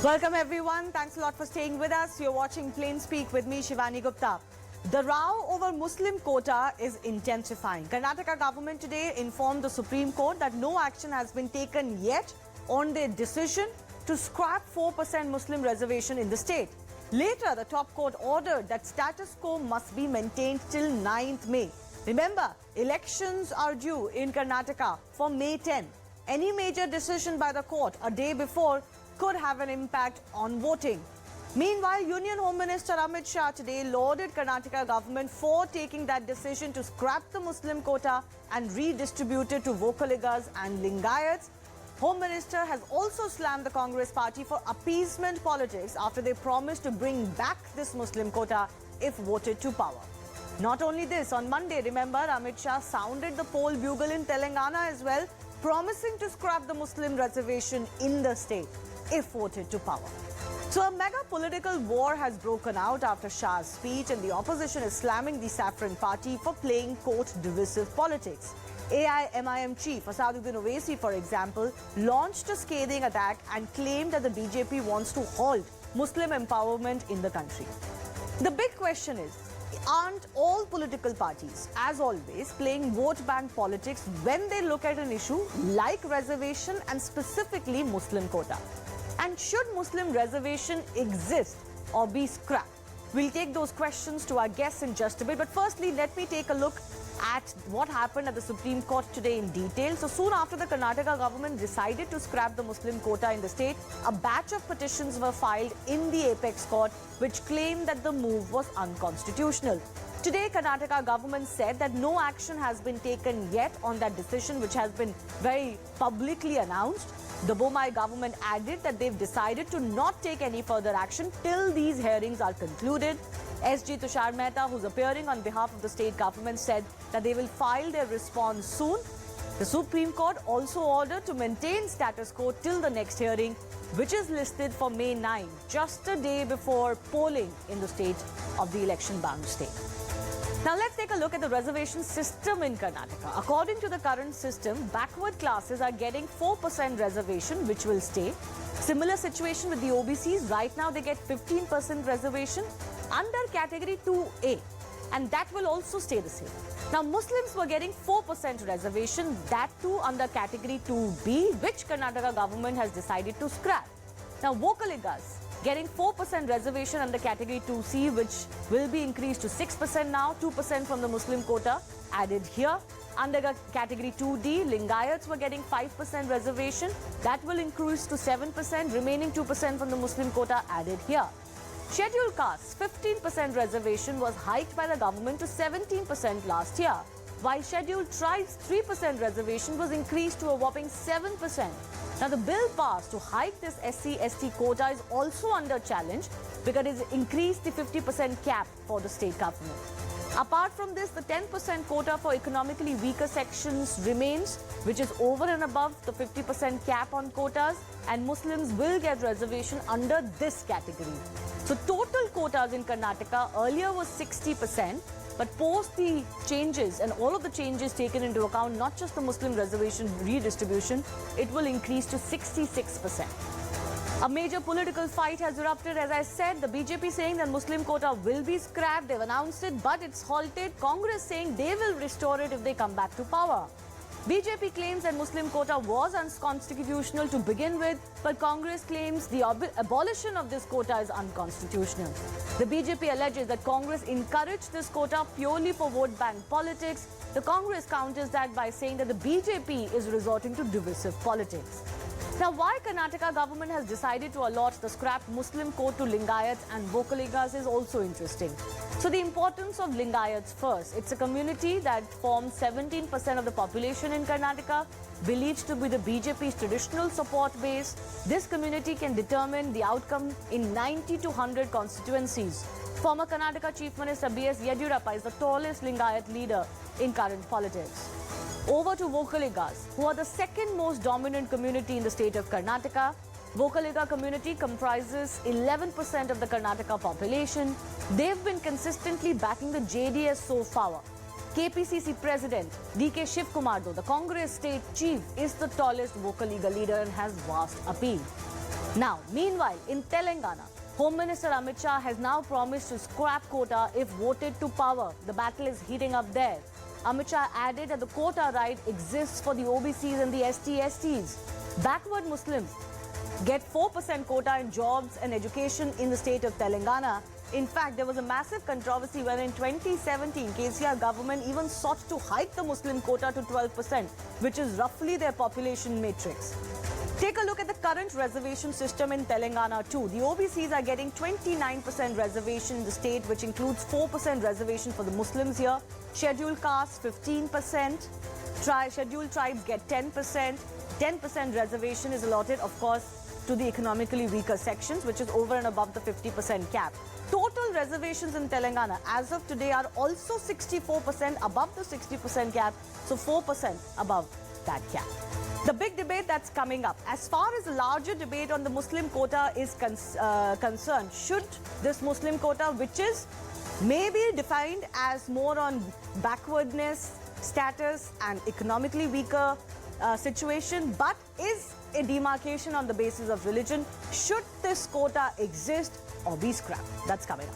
Welcome everyone. Thanks a lot for staying with us. You're watching Plain Speak with me, Shivani Gupta. The row over Muslim quota is intensifying. Karnataka government today informed the Supreme Court that no action has been taken yet on their decision to scrap 4% Muslim reservation in the state. Later, the top court ordered that status quo must be maintained till 9th May. Remember, elections are due in Karnataka for May 10. Any major decision by the court a day before could have an impact on voting. Meanwhile, Union Home Minister Amit Shah today lauded Karnataka government for taking that decision to scrap the Muslim quota and redistribute it to Vocaligas and Lingayats. Home Minister has also slammed the Congress party for appeasement politics after they promised to bring back this Muslim quota if voted to power. Not only this, on Monday, remember, Amit Shah sounded the poll bugle in Telangana as well, promising to scrap the Muslim reservation in the state if voted to power. So a mega political war has broken out after Shah's speech, and the opposition is slamming the Saffron party for playing court divisive politics. AIMIM chief Asaduddin Owaisi, for example, launched a scathing attack and claimed that the BJP wants to halt Muslim empowerment in the country. The big question is, aren't all political parties, as always, playing vote bank politics when they look at an issue like reservation and specifically Muslim quota? And should Muslim reservation exist or be scrapped? We'll take those questions to our guests in just a bit. But firstly, let me take a look at what happened at the Supreme Court today in detail. So soon after the Karnataka government decided to scrap the Muslim quota in the state, a batch of petitions were filed in the apex court which claimed that the move was unconstitutional. Today, Karnataka government said that no action has been taken yet on that decision, which has been very publicly announced. The Bomai government added that they've decided to not take any further action till these hearings are concluded. SG Tushar Mehta, who's appearing on behalf of the state government, said that they will file their response soon. The Supreme Court also ordered to maintain status quo till the next hearing, which is listed for May 9, just a day before polling in the state of the election-bound state. Now let's take a look at the reservation system in Karnataka. According to the current system, backward classes are getting 4% reservation, which will stay. Similar situation with the OBCs. Right now they get 15% reservation under category 2A, and that will also stay the same. Now Muslims were getting 4% reservation, that too under category 2B, which Karnataka government has decided to scrap. Now Vocaligas getting 4% reservation under category 2C, which will be increased to 6% now, 2% from the Muslim quota added here. Under category 2D, Lingayats were getting 5% reservation. That will increase to 7%, remaining 2% from the Muslim quota added here. Scheduled castes, 15% reservation was hiked by the government to 17% last year, while scheduled tribes, 3% reservation was increased to a whopping 7%. Now, the bill passed to hike this SC/ST quota is also under challenge because it increased the 50% cap for the state government. Apart from this, the 10% quota for economically weaker sections remains, which is over and above the 50% cap on quotas, and Muslims will get reservation under this category. So total quotas in Karnataka earlier was 60%, but post the changes and all of the changes taken into account, not just the Muslim reservation redistribution, it will increase to 66%. A major political fight has erupted. As I said, the BJP saying that Muslim quota will be scrapped. They've announced it, but it's halted. Congress saying they will restore it if they come back to power. BJP claims that Muslim quota was unconstitutional to begin with, but Congress claims the abolition of this quota is unconstitutional. The BJP alleges that Congress encouraged this quota purely for vote bank politics. The Congress counters that by saying that the BJP is resorting to divisive politics. Now, why Karnataka government has decided to allot the scrapped Muslim quota to Lingayats and Vocaligas is also interesting. So the importance of Lingayats first. It's a community that forms 17% of the population in Karnataka, believed to be the BJP's traditional support base. This community can determine the outcome in 90 to 100 constituencies. Former Karnataka Chief Minister B.S. Yediyurappa is the tallest Lingayat leader in current politics. Over to Vocaligas, who are the second most dominant community in the state of Karnataka. Vocaliga community comprises 11% of the Karnataka population. They've been consistently backing the JDS so far. KPCC President D.K. Shivkumar, though, the Congress state chief, is the tallest Vocaliga leader and has vast appeal. Now, meanwhile, in Telangana, Home Minister Amit Shah has now promised to scrap quota if voted to power. The battle is heating up there. Amit Shah added that the quota right exists for the OBCs and the ST/STs. Backward Muslims get 4% quota in jobs and education in the state of Telangana. In fact, there was a massive controversy when in 2017, KCR government even sought to hike the Muslim quota to 12%, which is roughly their population matrix. Take a look at the current reservation system in Telangana too. The OBCs are getting 29% reservation in the state, which includes 4% reservation for the Muslims here. Scheduled castes, 15%. Scheduled tribes get 10%. 10% reservation is allotted, of course, to the economically weaker sections, which is over and above the 50% cap. Total reservations in Telangana as of today are also 64% above the 60% cap, so 4% above that cap. The big debate that's coming up, as far as the larger debate on the Muslim quota is concerned, should this Muslim quota, which is maybe defined as more on backwardness, status and economically weaker situation, but is a demarcation on the basis of religion, should this quota exist or be scrapped? That's coming up.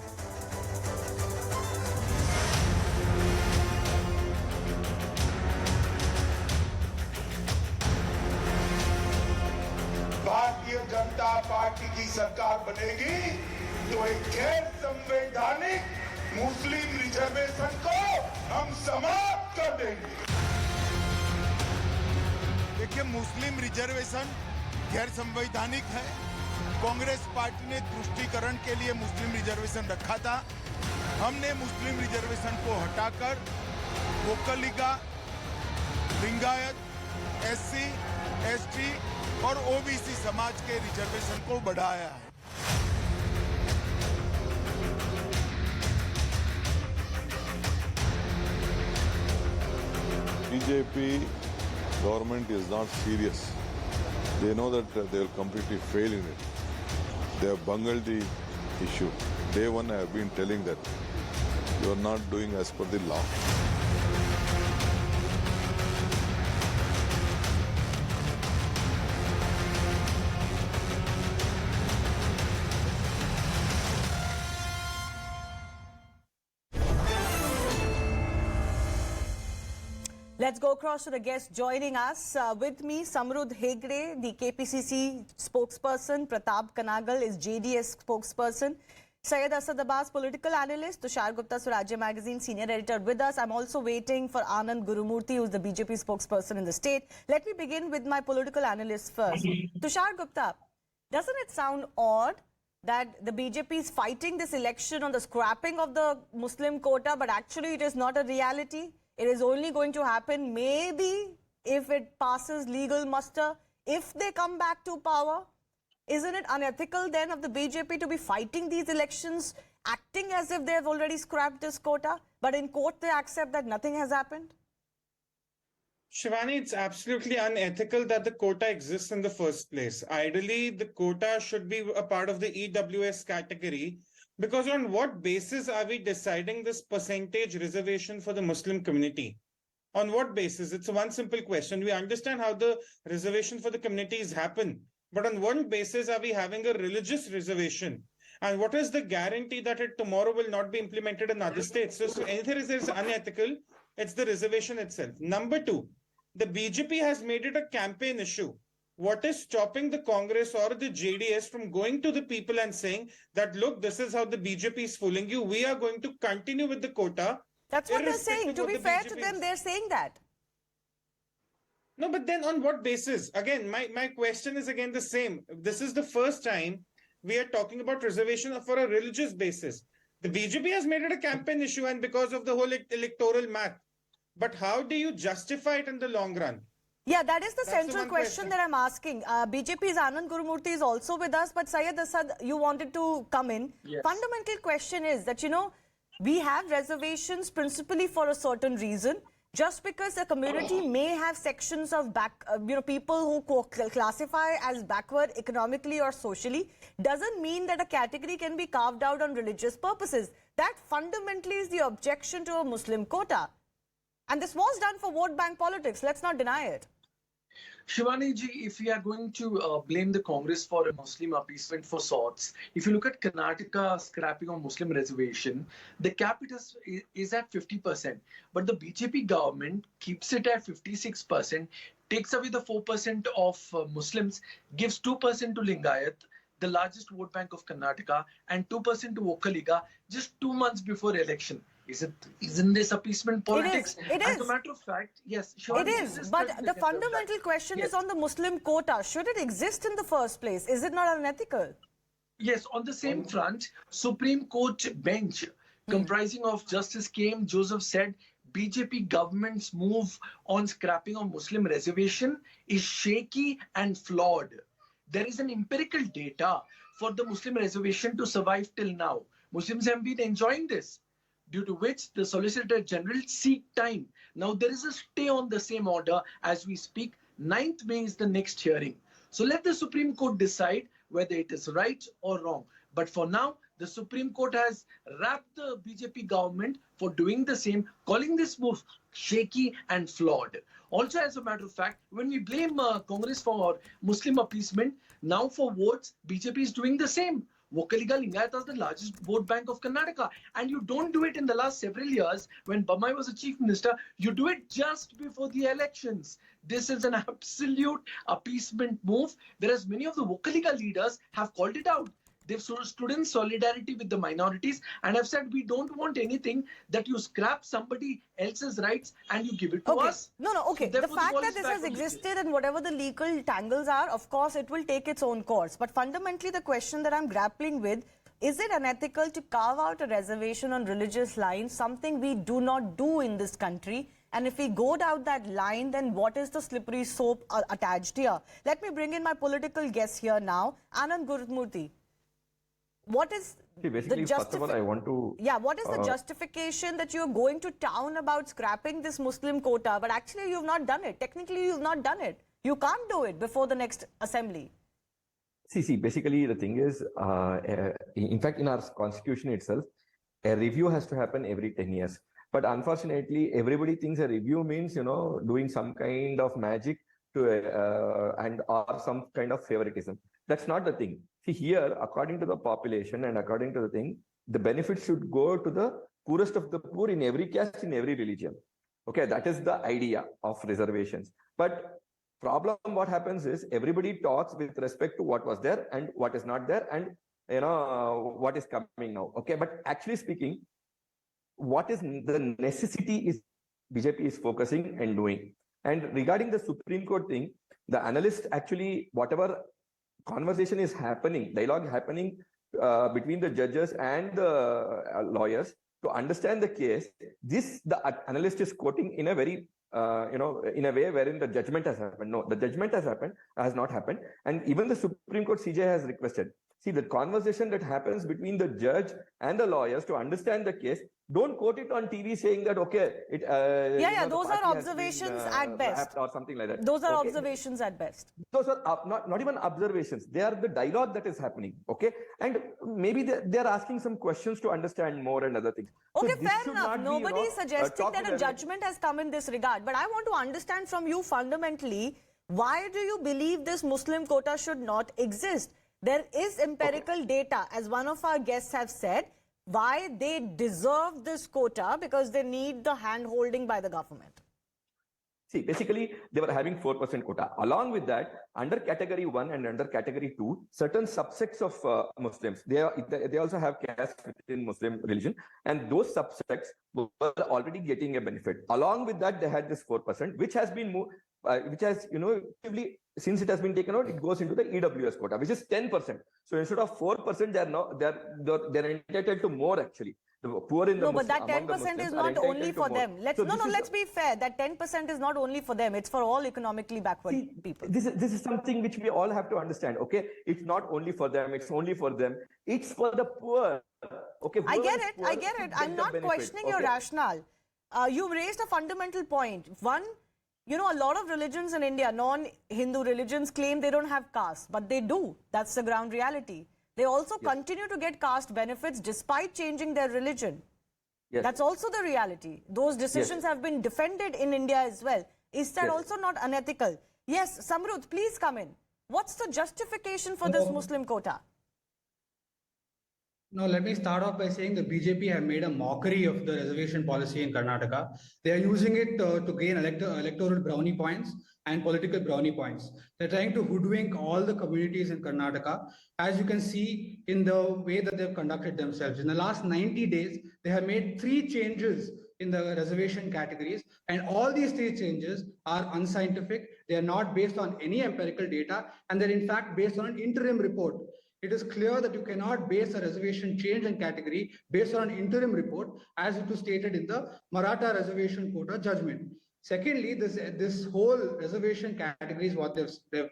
Bharatiya Janata party की सरकार बनेगी तो एक गैर संवैधानिक मुस्लिम reservation को हम समाप्त कर देंगे। देखिए, मुस्लिम रिजर्वेशन गैर संवैधानिक है। कांग्रेस पार्टी ने तुष्टीकरण के लिए मुस्लिम रिजर्वेशन रखा था। हमने मुस्लिम रिजर्वेशन को हटाकर वोकलिगा, लिंगायत, एससी, एसटी और ओबीसी समाज के रिजर्वेशन को बढ़ाया है। BJP government is not serious. They know that they will completely fail in it. They have bungled the issue. Day one I have been telling that you are not doing as per the law. Let's go across to the guest joining us. With me, Samrudh Hegde, the KPCC spokesperson. Pratap Kanagal is JDS spokesperson. Syed Asad Abbas, political analyst. Tushar Gupta, Swarajya Magazine, senior editor with us. I'm also waiting for Anand Gurumurthy, who's the BJP spokesperson in the state. Let me begin with my political analyst first. Tushar Gupta, doesn't it sound odd that the BJP is fighting this election on the scrapping of the Muslim quota, but actually it is not a reality? It is only going to happen maybe if it passes legal muster, if they come back to power. Isn't it unethical then of the BJP to be fighting these elections, acting as if they have already scrapped this quota, but in court they accept that nothing has happened? Shivani, it's absolutely unethical that the quota exists in the first place. Ideally, the quota should be a part of the EWS category. Because on what basis are we deciding this percentage reservation for the Muslim community? On what basis? It's one simple question. We understand how the reservation for the communities happen. But on what basis are we having a religious reservation? And what is the guarantee that it tomorrow will not be implemented in other states? So anything is unethical. It's the reservation itself. Number two, the BJP has made it a campaign issue. What is stopping the Congress or the JDS from going to the people and saying that, look, this is how the BJP is fooling you. We are going to continue with the quota. That's what they're saying. To be fair to them, they're saying that. No, but then on what basis? Again, my question is again the same. This is the first time we are talking about reservation for a religious basis. The BJP has made it a campaign issue and because of the whole electoral math. But how do you justify it in the long run? Yeah, that is the central question that I'm asking. BJP's Anand Gurumurthy is also with us, but Syed Asad, you wanted to come in. Yes. Fundamental question is that, you know, we have reservations principally for a certain reason. Just because a community may have sections of people who classify as backward economically or socially, doesn't mean that a category can be carved out on religious purposes. That fundamentally is the objection to a Muslim quota. And this was done for vote bank politics. Let's not deny it. Shivani ji, if we are going to blame the Congress for a Muslim appeasement for sorts, if you look at Karnataka scrapping on Muslim reservation, the cap is at 50%, but the BJP government keeps it at 56%, takes away the 4% of Muslims, gives 2% to Lingayat, the largest vote bank of Karnataka, and 2% to Vokkaliga just 2 months before election. Isn't this appeasement politics? It is. As a matter of fact, yes. It is. But the fundamental question is on the Muslim quota. Should it exist in the first place? Is it not unethical? Yes, on the same front, Supreme Court bench comprising of Justice K.M. Joseph said BJP government's move on scrapping of Muslim reservation is shaky and flawed. There is an empirical data for the Muslim reservation to survive till now. Muslims have been enjoying this, due to which the Solicitor General seek time. Now there is a stay on the same order as we speak. 9th May is the next hearing. So let the Supreme Court decide whether it is right or wrong. But for now, the Supreme Court has wrapped the BJP government for doing the same, calling this move shaky and flawed. Also, as a matter of fact, when we blame Congress for Muslim appeasement, now for votes, BJP is doing the same. Vokkaliga Lingayat is the largest vote bank of Karnataka. And you don't do it in the last several years when Bommai was a chief minister. You do it just before the elections. This is an absolute appeasement move, whereas many of the Vokkaliga leaders have called it out. They've stood in solidarity with the minorities and have said, we don't want anything that you scrap somebody else's rights and you give it to us. Okay. So the fact that this has existed and whatever the legal tangles are, of course, it will take its own course. But fundamentally, the question that I'm grappling with, is it unethical to carve out a reservation on religious lines, something we do not do in this country? And if we go down that line, then what is the slippery slope attached here? Let me bring in my political guest here now, Anand Gurumurthy. What is first of all, I want to... Yeah, what is the justification that you're going to town about scrapping this Muslim quota, but actually you've not done it? Technically, you've not done it. You can't do it before the next assembly. See, basically the thing is, in fact, in our constitution itself, a review has to happen every 10 years. But unfortunately, everybody thinks a review means, doing some kind of magic to or some kind of favoritism. That's not the thing. See, here, according to the population and according to the thing, the benefits should go to the poorest of the poor in every caste, in every religion. Okay, that is the idea of reservations. But problem, what happens is everybody talks with respect to what was there and what is not there and, what is coming now. Okay, but actually speaking, what is the necessity is BJP is focusing and doing. And regarding the Supreme Court thing, the analyst actually, whatever conversation is happening, dialogue happening between the judges and the lawyers to understand the case, the analyst is quoting in a very, in a way wherein the judgment has happened. No, the judgment has not happened. And even the Supreme Court CJ has requested. See, the conversation that happens between the judge and the lawyers to understand the case, don't quote it on TV saying that, okay, those are observations at best. Or something like that. Those are observations at best. Those are not even observations. They are the dialogue that is happening, okay? And maybe they're asking some questions to understand more and other things. Okay, so fair enough. Nobody is suggesting that a judgment has come in this regard. But I want to understand from you fundamentally, why do you believe this Muslim quota should not exist? There is empirical data, as one of our guests have said, why they deserve this quota, because they need the hand-holding by the government. See, basically, they were having 4% quota. Along with that, under category 1 and under category 2, certain subsects of Muslims, they also have caste within Muslim religion, and those subsects were already getting a benefit. Along with that, they had this 4%, which has been moved, since it has been taken out, it goes into the EWS quota, which is 10%. So instead of 4%, they're entitled to more actually. The poor in the but that 10% is not only for them. Let's be fair. That 10% is not only for them. It's for all economically backward people. This is something which we all have to understand. Okay, it's not only for them. It's only for them. It's for the poor. Okay, I get it. I'm not questioning your rationale. You raised a fundamental point. One, a lot of religions in India, non-Hindu religions, claim they don't have caste, but they do. That's the ground reality. They also continue to get caste benefits despite changing their religion. Yes. That's also the reality. Those decisions have been defended in India as well. Is that also not unethical? Yes, Samrudh, please come in. What's the justification for this Muslim quota? No, let me start off by saying the BJP have made a mockery of the reservation policy in Karnataka. They are using it to gain electoral brownie points and political brownie points. They're trying to hoodwink all the communities in Karnataka, as you can see in the way that they've conducted themselves. In the last 90 days, they have made 3 changes in the reservation categories, and all these 3 changes are unscientific. They are not based on any empirical data, and they're in fact based on an interim report. It is clear that you cannot base a reservation change in category based on an interim report, as it was stated in the Maratha reservation quota judgment. Secondly, this whole reservation category is what they've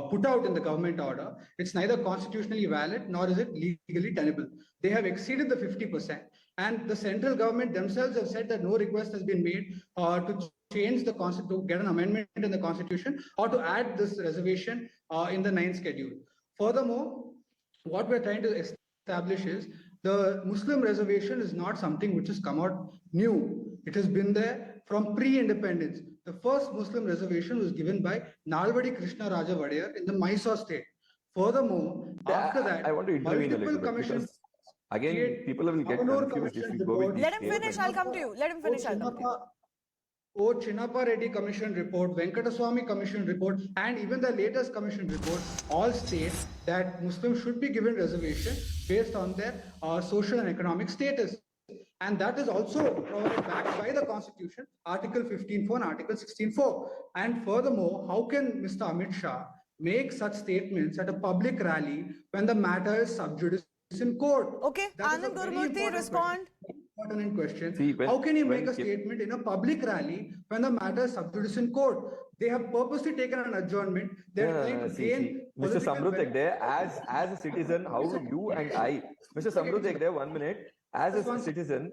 put out in the government order. It's neither constitutionally valid nor is it legally tenable. They have exceeded the 50%, and the central government themselves have said that no request has been made to change the constitution, to get an amendment in the constitution, or to add this reservation in the 9th schedule. Furthermore, what we're trying to establish is the Muslim reservation is not something which has come out new. It has been there from pre-independence. The first Muslim reservation was given by Nalvadi Krishna Raja Vadiyar in the Mysore state. Furthermore, after that, I want to intervene a little bit commissions. Again, people will get confused if you go with Let him finish, I'll come to you. Let him finish, I'll come to you. Chinnappa Reddy Commission report, Venkataswamy Commission report, and even the latest Commission report all state that Muslims should be given reservation based on their social and economic status. And that is also backed by the Constitution, Article 15.4 and Article 16.4. And furthermore, how can Mr. Amit Shah make such statements at a public rally when the matter is sub judice in court? Okay, Anand Gurmurthy, respond. Pertinent question. See, how can you make a statement in a public rally when the matter is sub judice in court? They have purposely taken an adjournment. They're trying to gain. Mr. Samrudh Hegde, as a citizen, how you and I, Mr. Samrudh Hegde, 1 minute, as a citizen,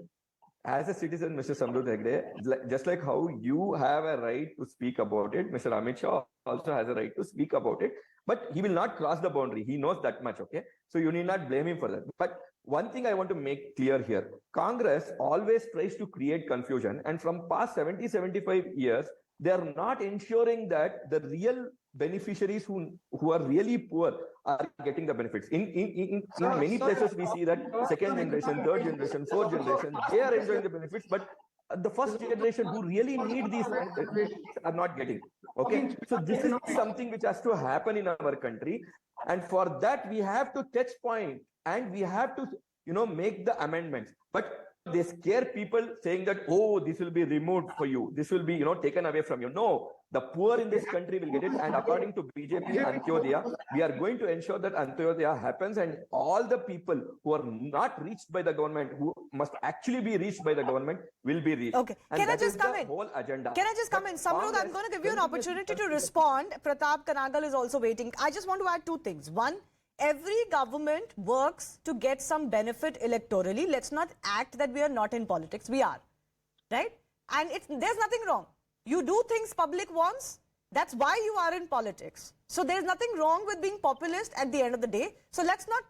Mr. Samrudh Hegde, just like how you have a right to speak about it, Mr. Amit Shah also has a right to speak about it, but he will not cross the boundary. He knows that much, okay? So you need not blame him for that. But one thing I want to make clear here, Congress always tries to create confusion, and from past 70-75 years, they are not ensuring that the real beneficiaries who are really poor are getting the benefits. In many places, we see that second generation, third generation, fourth generation, they are enjoying the benefits, but the first generation who really need these are not getting. Okay, so this is something which has to happen in our country, and for that we have to touch point and we have to, make the amendments. But they scare people saying that, oh, this will be removed for you, this will be taken away from you. No, the poor in this country will get it, and according to BJP Antyodaya, we are going to ensure that Antyodaya happens, and all the people who are not reached by the government, who must actually be reached by the government, will be reached. Okay, and can I just come in? Whole agenda. Can I just come in? Samrudh, I'm going to give you an opportunity to respond. Pratap Kanagal is also waiting. I just want to add 2 things. One, every government works to get some benefit electorally. Let's not act that we are not in politics. We are, right? And there's nothing wrong. You do things public wants. That's why you are in politics. So there's nothing wrong with being populist at the end of the day. So let's not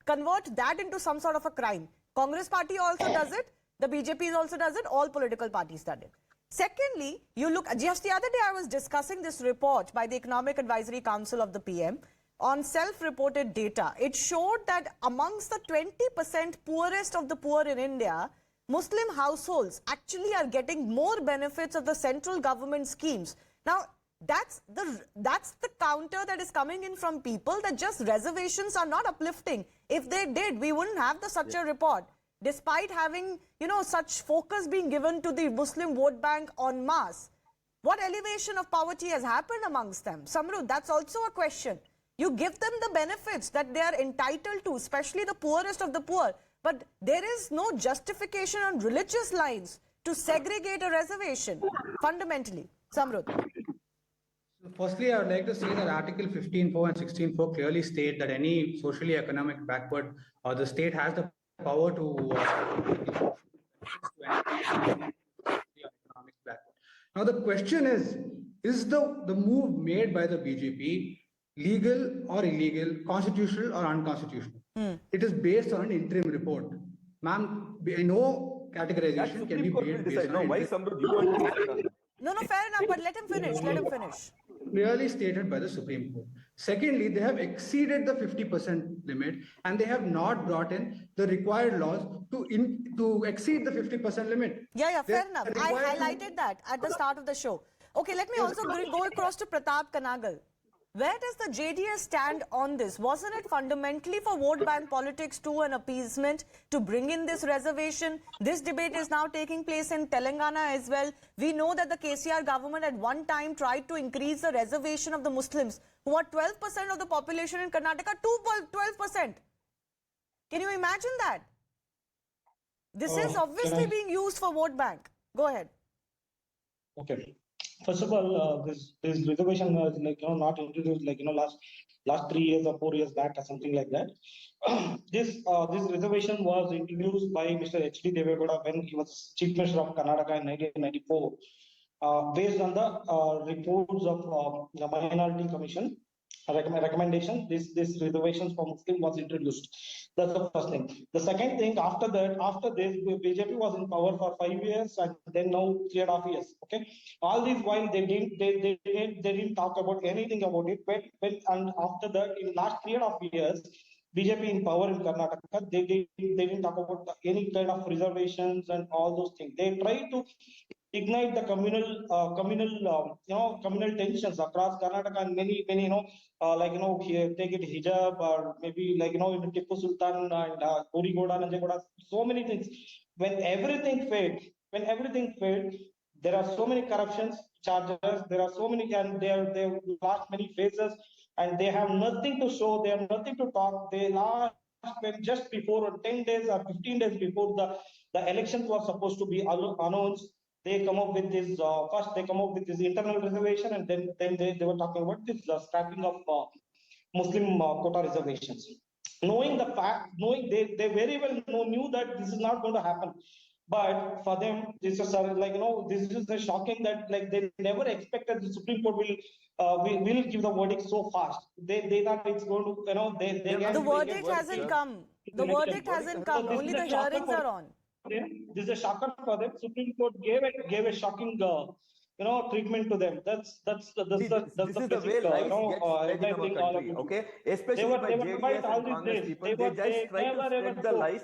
convert that into some sort of a crime. Congress party also does it. The BJP also does it. All political parties done it. Secondly, you look, just the other day I was discussing this report by the Economic Advisory Council of the PM on self-reported data. It showed that amongst the 20% poorest of the poor in India, Muslim households actually are getting more benefits of the central government schemes. Now, that's the counter that is coming in from people, that just reservations are not uplifting. If they did, we wouldn't have such a report. Despite having, such focus being given to the Muslim vote bank en masse. What elevation of poverty has happened amongst them? Samrudh, that's also a question. You give them the benefits that they are entitled to, especially the poorest of the poor. But there is no justification on religious lines to segregate a reservation, fundamentally. Samrudh. Firstly, I would like to say that Article 15.4 and 16.4 clearly state that any socially economic backward, the state has the power to economic backward. Now the question is the move made by the BJP legal or illegal, constitutional or unconstitutional? It is based on an interim report. Ma'am, no categorization can be made based on. Why Samrudh, you want to... No, fair enough, but let him finish. clearly stated by the Supreme Court. Secondly, they have exceeded the 50% limit and they have not brought in the required laws to exceed the 50% limit. Yeah, They're fair enough. I required to- highlighted that at the start of the show. Okay, let me also go across to Pratap Kanagal. Where does the JDS stand on this? Wasn't it fundamentally for vote bank politics too, an appeasement to bring in this reservation? This debate is now taking place in Telangana as well. We know that the KCR government at one time tried to increase the reservation of the Muslims, who are 12% of the population in Karnataka, to 12%. Can you imagine that? This is obviously being used for vote bank. Go ahead. Okay. First of all, this reservation was not introduced last 3 years or 4 years back or something like that. This reservation was introduced by Mr. H.D. Devegowda when he was Chief Minister of Karnataka in 1994, based on the reports of the Minority Commission recommendation. This reservations for Muslim was introduced. That's the first thing. The second thing, after this, BJP was in power for 5 years and then now 3.5 years. Okay, all these while they didn't talk about anything about it. And after that, in last 3.5 years, BJP in power in Karnataka, they didn't talk about any kind of reservations and all those things. They tried to ignite the communal tensions across Karnataka, and many here take it hijab, or maybe in Tipu Sultan and Urigoda, Nanjagoda, so many things. When everything failed, there are so many corruptions charges. There are so many, and they lost many phases, and they have nothing to show. They have nothing to talk. They lost when just before 10 days or 15 days before the elections was supposed to be announced. They come up with this first. They come up with this internal reservation, and then they were talking about this scrapping of Muslim quota reservations. Knowing they very well knew that this is not going to happen. But for them, this is this is a shocking that they never expected the Supreme Court will give the verdict so fast. They thought it's going to The verdict hasn't come. The verdict hasn't come. Only the hearings are on. This is a shocker for them. Supreme Court gave a shocking treatment to them. That's the way lies get spread in our country. Okay, especially by JDS and Congress people, they just try to spread the lies.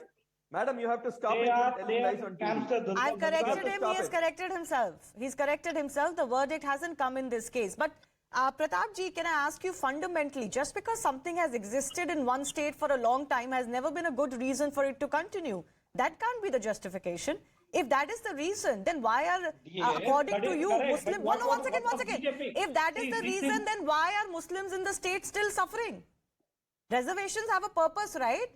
Madam, you have to stop it from telling lies on TV. I've corrected him. He has corrected himself. He's corrected himself. The verdict hasn't come in this case. But Pratap ji, can I ask you fundamentally, just because something has existed in one state for a long time has never been a good reason for it to continue. That can't be the justification. If that is the reason, then why are, according to you, Muslims... One second. If that is the reason, then why are Muslims in the state still suffering? Reservations have a purpose, right?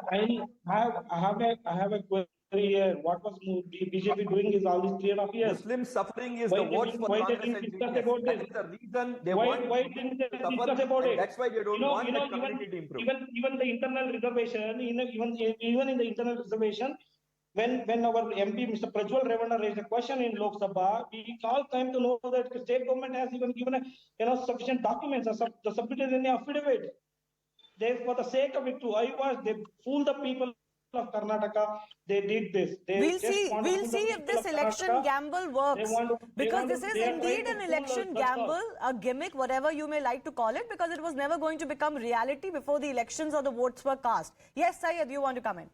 I have a query here. What was BJP doing is all these 3.5 years? Muslim suffering is the votes for Congress and JDS. That is the reason they want why didn't they suffer, discuss about it? That's why they don't want the community to improve. Even the internal reservation, even in the internal reservation, when our MP, Mr. Prajwal Ravana, raised a question in Lok Sabha, we all came to know that the state government has even given sufficient documents or submitted in the affidavit. They, for the sake of it, they fooled the people of Karnataka. They did this. We'll see if this election gamble works. Because this is indeed an election gamble, a gimmick, whatever you may like to call it, because it was never going to become reality before the elections or the votes were cast. Yes, Syed, you want to come in?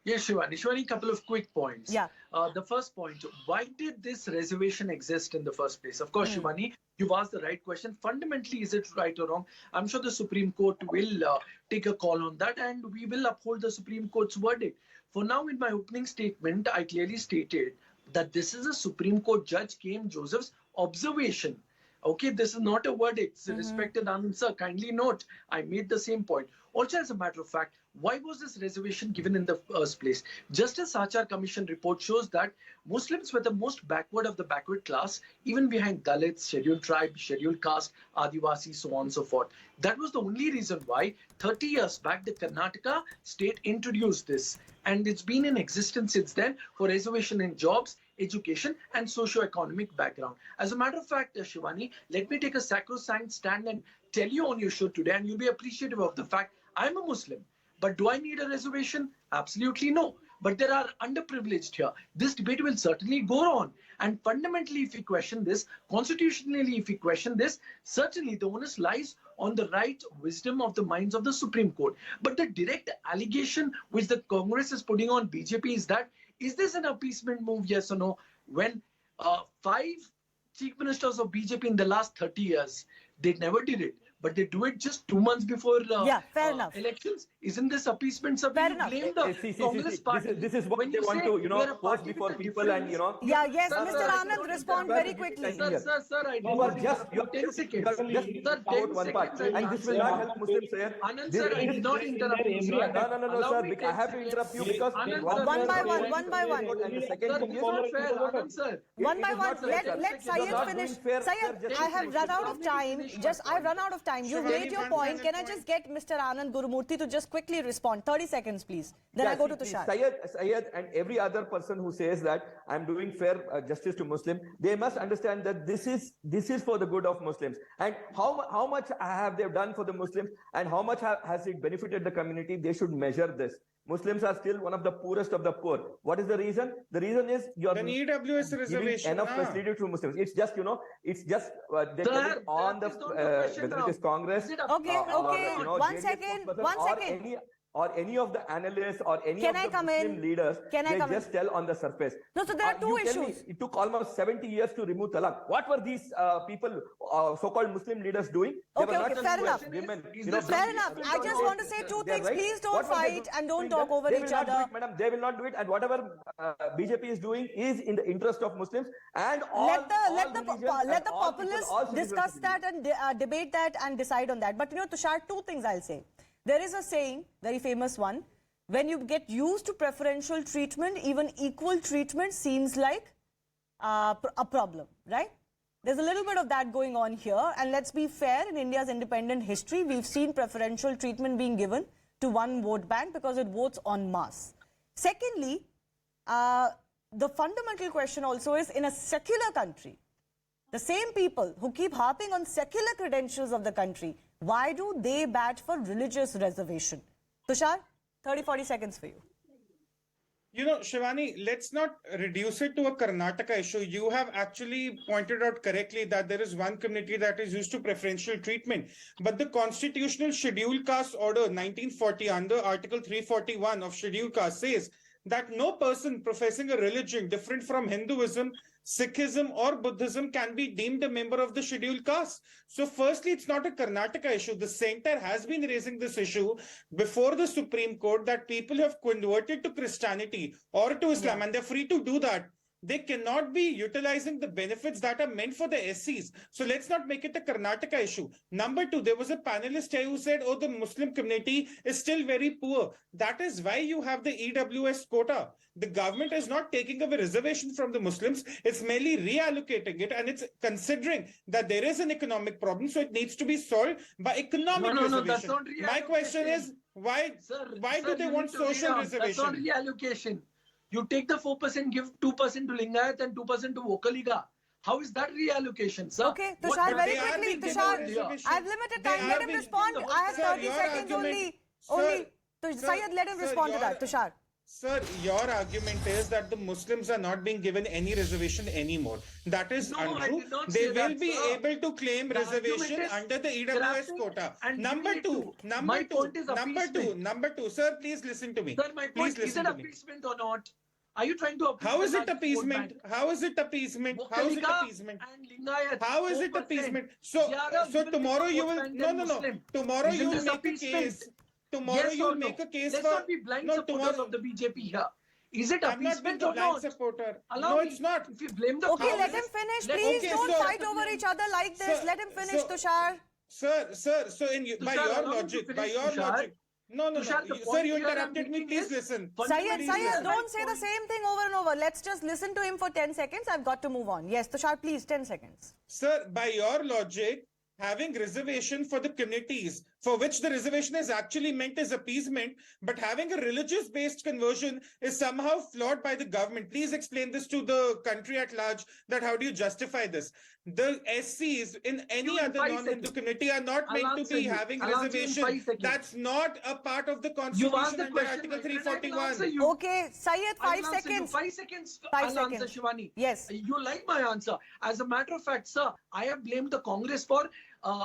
Yes, Shivani. Shivani, a couple of quick points. Yeah. The first point, why did this reservation exist in the first place? Of course, Shivani, you've asked the right question. Fundamentally, is it right or wrong? I'm sure the Supreme Court will take a call on that, and we will uphold the Supreme Court's verdict. For now, in my opening statement, I clearly stated that this is a Supreme Court Judge K. M. Joseph's observation. Okay, this is not a verdict. It's a respected answer. Kindly note, I made the same point. Also, as a matter of fact, why was this reservation given in the first place? Justice Achar Commission report shows that Muslims were the most backward of the backward class, even behind Dalits, scheduled tribe, scheduled caste, Adivasi, so on and so forth. That was the only reason why 30 years back the Karnataka state introduced this. And it's been in existence since then for reservation in jobs, education and socio-economic background. As a matter of fact, Shivani, let me take a sacrosanct stand and tell you on your show today, and you'll be appreciative of the fact I'm a Muslim. But do I need a reservation? Absolutely no. but there are underprivileged here. This debate will certainly go on. And fundamentally, if we question this, constitutionally, if we question this, certainly the onus lies on the right wisdom of the minds of the Supreme Court. But the direct allegation which the Congress is putting on BJP is that, is this an appeasement move, yes or no? When 5 chief ministers of BJP in the last 30 years, they never did it. But they do it just 2 months before fair enough. elections. Isn't this appeasement? Sir, Fair enough. blame the Congress party. This is what When they you want say to, we are a post party before with a people and, difference- Yeah, yes, Sir, Mr. Anand, respond very quickly. Sir, I You are did just, not 10 seconds. just Sir, out 10 one part, seconds. and this will not help Muslims, sir. Anand, sir, I did not interrupt you, sir. No, Allow sir. me I have to 10 interrupt you seconds. because Anand, One by one, one by one. And the second Sir, thing this is, is not fair, Anand, sir. One by one, Sir, let Syed not finish. doing fair, Syed, sir, just I have run out of time. I've run out of time. You've made your point. Can I just get Mr. Anand Gurumurthy to just quickly respond? 30 seconds, please. Then I go to Tushar. Syed and every other person who says that I'm doing fair justice to Muslim, they must understand that this is for the good of Muslims. And how much have they done for the Muslims, and how much has it benefited the community? They should measure this. Muslims are still one of the poorest of the poor. What is the reason? The reason is you are An EWS giving reservation. enough facility to Muslims. It's just, they tell it on the whether it is Congress. Okay. One second. Or any of the analysts or any Can of I the come Muslim in? leaders, Can I they come just tell on the surface. No, so there are two You tell me, issues. it took almost 70 years to remove talaq. What were these people, so-called Muslim leaders doing? They Okay, were not fair enough. women. Fair enough. I just want to say two They're things. right. Please don't What were they fight doing? and don't They talk over will each not do other. it, madam. They will not do it. And whatever BJP is doing is in the interest of Muslims and all. Let the religions and let the all people, populists all citizens discuss of that and debate that and decide on that. But Tushar, two things I'll say. There is a saying, very famous one, when you get used to preferential treatment, even equal treatment seems like a problem, right? There's a little bit of that going on here. And let's be fair, in India's independent history, we've seen preferential treatment being given to one vote bank because it votes en masse. Secondly, the fundamental question also is, in a secular country, the same people who keep harping on secular credentials of the country, why do they bat for religious reservation? Tushar, 30-40 seconds for you. Shivani, let's not reduce it to a Karnataka issue. You have actually pointed out correctly that there is one community that is used to preferential treatment. But the Constitutional Scheduled Caste Order 1940 under Article 341 of Scheduled Caste says that no person professing a religion different from Hinduism, Sikhism or Buddhism can be deemed a member of the scheduled caste. So firstly, it's not a Karnataka issue. The center has been raising this issue before the Supreme Court that people have converted to Christianity or to Islam, and they're free to do that. They cannot be utilizing the benefits that are meant for the SCs. So let's not make it a Karnataka issue. Number two, there was a panelist here who said, oh, the Muslim community is still very poor. That is why you have the EWS quota. The government is not taking away reservation from the Muslims. It's merely reallocating it, and it's considering that there is an economic problem, so it needs to be solved by economic reservation. No, that's not reallocation. My question is, why do they want social reservation? That's not reallocation. You take the 4%, give 2% to Lingayat and 2% to Vokaliga. How is that reallocation, sir? Okay, Tushar, very quickly. Tushar, I have limited time. Let him respond. I have 30 seconds only. Syed, let him respond to that. Tushar. Sir, your argument is that the Muslims are not being given any reservation anymore. That is untrue. They will be able to claim reservation under the EWS quota. Number two. Sir, please listen to me. Sir, my point, is it appeasement or not? Are you trying to appease? How is it appeasement? How is it appeasement? How is it appeasement? How is it appeasement? So tomorrow you will Tomorrow you will make a case. Tomorrow you will make a case for. Let's not be blind supporters of the BJP here. Is it appeasement or not? Supporter. No, it's not. If you blame the okay, let him finish. Please don't fight over each other like this. Let him finish, Tushar. Sir. So by your logic. No. Sir, you interrupted me. Please listen. Syed, don't say the same thing over and over. Let's just listen to him for 10 seconds. I've got to move on. Yes, Tushar, please, 10 seconds. Sir, by your logic, having reservation for the communities for which the reservation is actually meant as appeasement, but having a religious-based conversion is somehow flawed by the government. Please explain this to the country at large, that how do you justify this? The SCs in any other non-Hindu community are not meant to be having reservation. That's not a part of the constitution under Article 341. Okay, Syed, 5 seconds. 5 seconds. 5 I'll seconds. answer, Shivani. Yes. You like my answer. As a matter of fact, sir, I have blamed the Congress for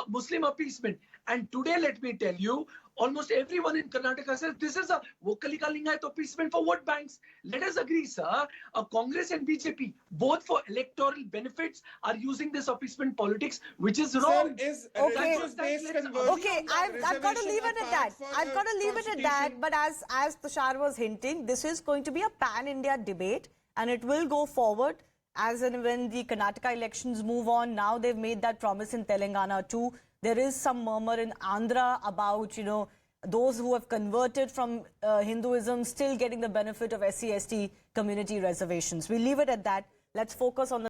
Muslim appeasement. And today, let me tell you, almost everyone in Karnataka says this is a Vokalika Lingayat appeasement for vote banks. Let us agree, sir. Congress and BJP, both for electoral benefits, are using this appeasement politics, which is wrong. Sir, is Okay. religious-based conversion Okay, I've got to leave it at that. I've got to leave it at that. But as Tushar was hinting, this is going to be a pan-India debate, and it will go forward as and when the Karnataka elections move on. Now they've made that promise in Telangana too. There is some murmur in Andhra about, those who have converted from Hinduism still getting the benefit of SC/ST community reservations. We'll leave it at that. Let's focus on the